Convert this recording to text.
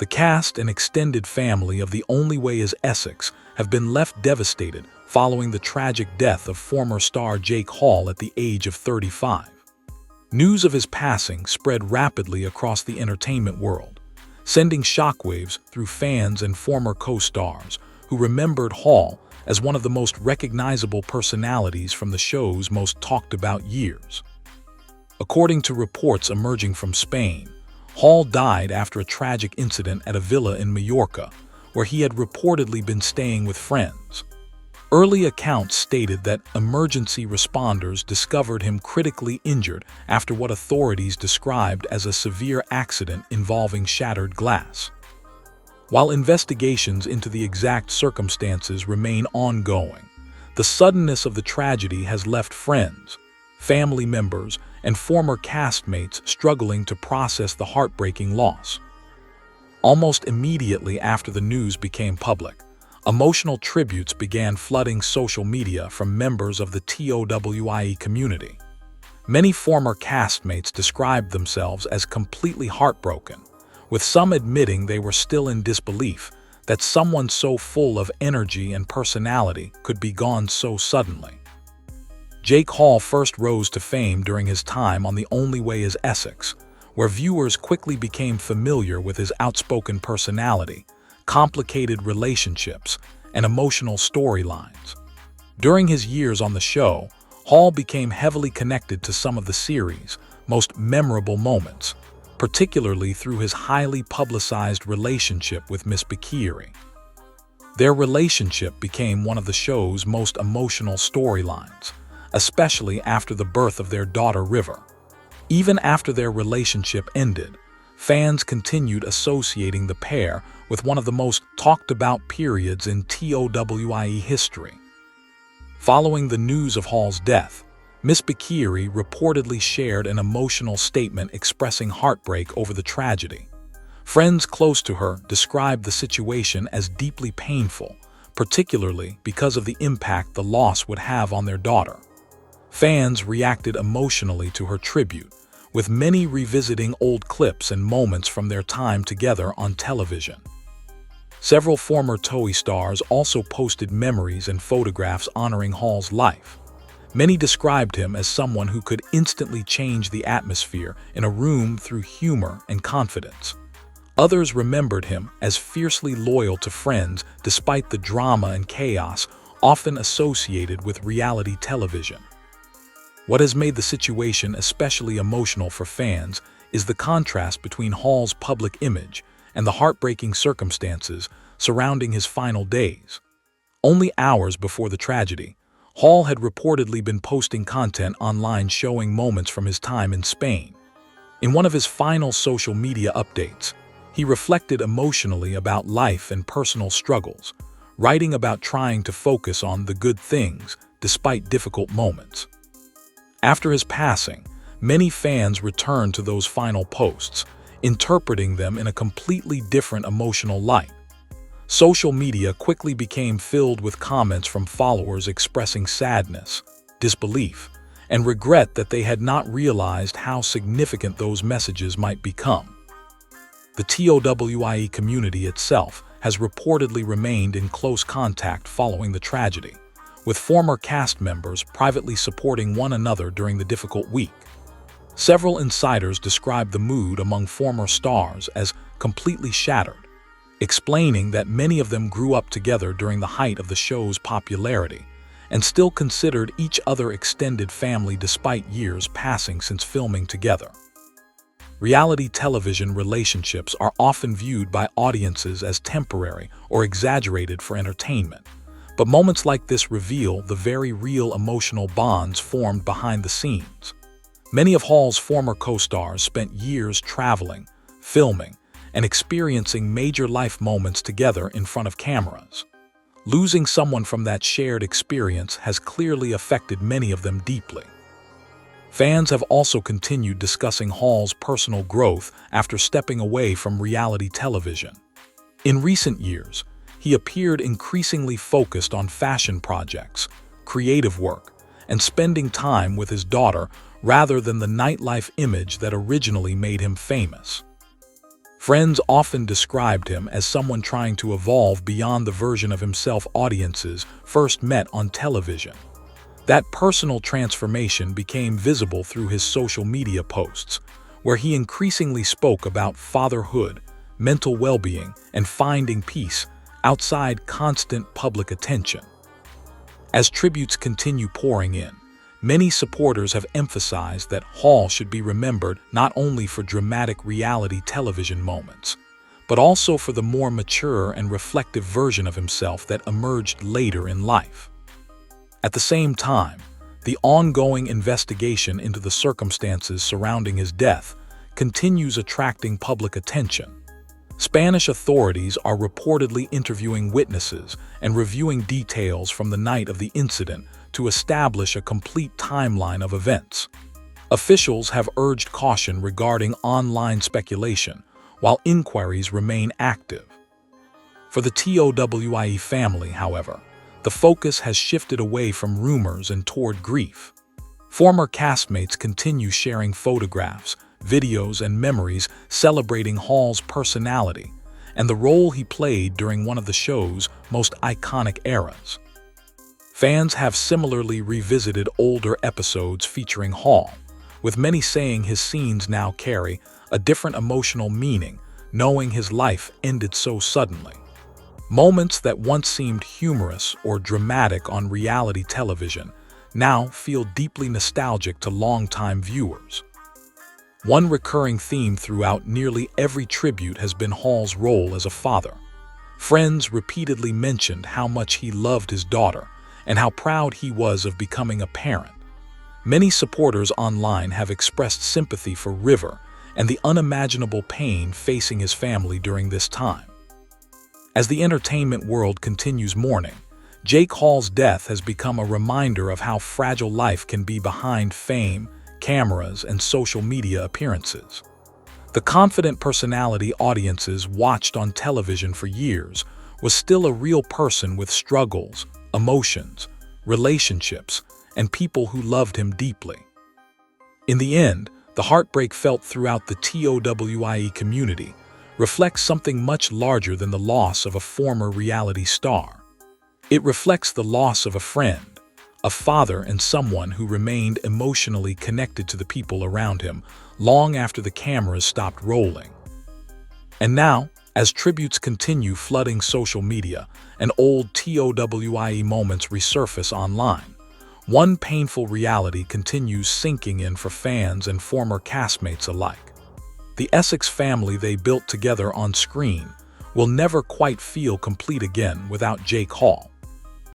The cast and extended family of The Only Way is Essex have been left devastated following the tragic death of former star Jake Hall at the age of 35. News of his passing spread rapidly across the entertainment world, sending shockwaves through fans and former co-stars who remembered Hall as one of the most recognizable personalities from the show's most talked-about years. According to reports emerging from Spain, Hall died after a tragic incident at a villa in Mallorca, where he had reportedly been staying with friends. Early accounts stated that emergency responders discovered him critically injured after what authorities described as a severe accident involving shattered glass. While investigations into the exact circumstances remain ongoing, the suddenness of the tragedy has left friends, family members, and former castmates struggling to process the heartbreaking loss. Almost immediately after the news became public, emotional tributes began flooding social media from members of the TOWIE community. Many former castmates described themselves as completely heartbroken, with some admitting they were still in disbelief that someone so full of energy and personality could be gone so suddenly. Jake Hall first rose to fame during his time on The Only Way is Essex, where viewers quickly became familiar with his outspoken personality, complicated relationships, and emotional storylines. During his years on the show, Hall became heavily connected to some of the series' most memorable moments, particularly through his highly publicized relationship with Miss Bikiri. Their relationship became one of the show's most emotional storylines, especially after the birth of their daughter River. Even after their relationship ended, fans continued associating the pair with one of the most talked-about periods in TOWIE history. Following the news of Hall's death, Miss Bikiri reportedly shared an emotional statement expressing heartbreak over the tragedy. Friends close to her described the situation as deeply painful, particularly because of the impact the loss would have on their daughter. Fans reacted emotionally to her tribute, with many revisiting old clips and moments from their time together on television. Several former TOWIE stars also posted memories and photographs honoring Hall's life. Many described him as someone who could instantly change the atmosphere in a room through humor and confidence. Others remembered him as fiercely loyal to friends despite the drama and chaos often associated with reality television. What has made the situation especially emotional for fans is the contrast between Hall's public image and the heartbreaking circumstances surrounding his final days. Only hours before the tragedy, Hall had reportedly been posting content online showing moments from his time in Spain. In one of his final social media updates, he reflected emotionally about life and personal struggles, writing about trying to focus on the good things despite difficult moments. After his passing, many fans returned to those final posts, interpreting them in a completely different emotional light. Social media quickly became filled with comments from followers expressing sadness, disbelief, and regret that they had not realized how significant those messages might become. The TOWIE community itself has reportedly remained in close contact following the tragedy, with former cast members privately supporting one another during the difficult week. Several insiders described the mood among former stars as completely shattered, explaining that many of them grew up together during the height of the show's popularity and still considered each other extended family despite years passing since filming together. Reality television relationships are often viewed by audiences as temporary or exaggerated for entertainment, but moments like this reveal the very real emotional bonds formed behind the scenes. Many of Hall's former co-stars spent years traveling, filming, and experiencing major life moments together in front of cameras. Losing someone from that shared experience has clearly affected many of them deeply. Fans have also continued discussing Hall's personal growth after stepping away from reality television. In recent years, he appeared increasingly focused on fashion projects, creative work, and spending time with his daughter rather than the nightlife image that originally made him famous. Friends often described him as someone trying to evolve beyond the version of himself audiences first met on television. That personal transformation became visible through his social media posts, where he increasingly spoke about fatherhood, mental well-being, and finding peace outside constant public attention. As tributes continue pouring in, many supporters have emphasized that Hall should be remembered not only for dramatic reality television moments, but also for the more mature and reflective version of himself that emerged later in life. At the same time, the ongoing investigation into the circumstances surrounding his death continues attracting public attention. Spanish authorities are reportedly interviewing witnesses and reviewing details from the night of the incident to establish a complete timeline of events. Officials have urged caution regarding online speculation, while inquiries remain active. For the TOWIE family, however, the focus has shifted away from rumors and toward grief. Former castmates continue sharing photographs, videos, and memories celebrating Hall's personality and the role he played during one of the show's most iconic eras. Fans have similarly revisited older episodes featuring Hall, with many saying his scenes now carry a different emotional meaning, knowing his life ended so suddenly. Moments that once seemed humorous or dramatic on reality television now feel deeply nostalgic to longtime viewers. One recurring theme throughout nearly every tribute has been Hall's role as a father. Friends repeatedly mentioned how much he loved his daughter and how proud he was of becoming a parent. Many supporters online have expressed sympathy for River and the unimaginable pain facing his family during this time. As the entertainment world continues mourning, Jake Hall's death has become a reminder of how fragile life can be behind fame, cameras, and social media appearances. The confident personality audiences watched on television for years was still a real person with struggles, emotions, relationships, and people who loved him deeply. In the end, the heartbreak felt throughout the TOWIE community reflects something much larger than the loss of a former reality star. It reflects the loss of a friend, a father, and someone who remained emotionally connected to the people around him long after the cameras stopped rolling. And now, as tributes continue flooding social media and old TOWIE moments resurface online, one painful reality continues sinking in for fans and former castmates alike. The Essex family they built together on screen will never quite feel complete again without Jake Hall.